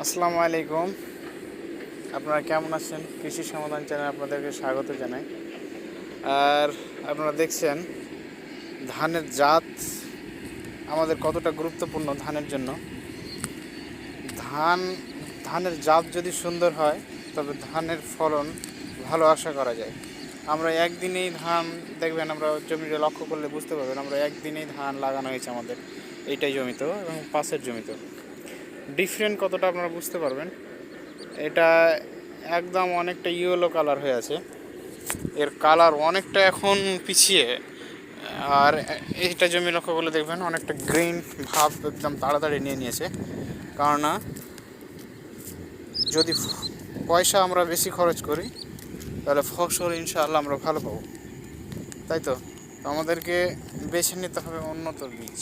আসসালামু আলাইকুম। আপনারা কেমন আছেন? কৃষি সমাধান চ্যানেলে আপনাদেরকে স্বাগত জানাই। আর আপনারা দেখছেন ধানের জাত আমাদের কতটা গুরুত্বপূর্ণ ধানের জন্য। ধান ধানের জাত যদি সুন্দর হয় তবে ধানের ফলন ভালো আশা করা যায়। আমরা একদিনেই ধান দেখবেন, আমরা জমিতে লক্ষ্য করলে বুঝতে পারবেন, আমরা একদিনেই ধান লাগানো হয়েছে আমাদের এইটাই জমিতেও এবং পাশের জমিতেও। ডিফারেন্ট কতটা আপনারা বুঝতে পারবেন। এটা একদম অনেকটা ইয়েলো কালার হয়ে আছে, এর কালার অনেকটা এখন পিছিয়ে। আর এইটা জমি লক্ষ্য করলে দেখবেন অনেকটা গ্রিন ভাব একদম তাড়াতাড়ি নিয়ে নিয়েছে। কারণ যদি পয়সা আমরা বেশি খরচ করি তাহলে ফসল ইনশাআল্লাহ আমরা ভালো পাবো, তাই তো। আমাদেরকে বেছে নিতে হবে উন্নত বীজ।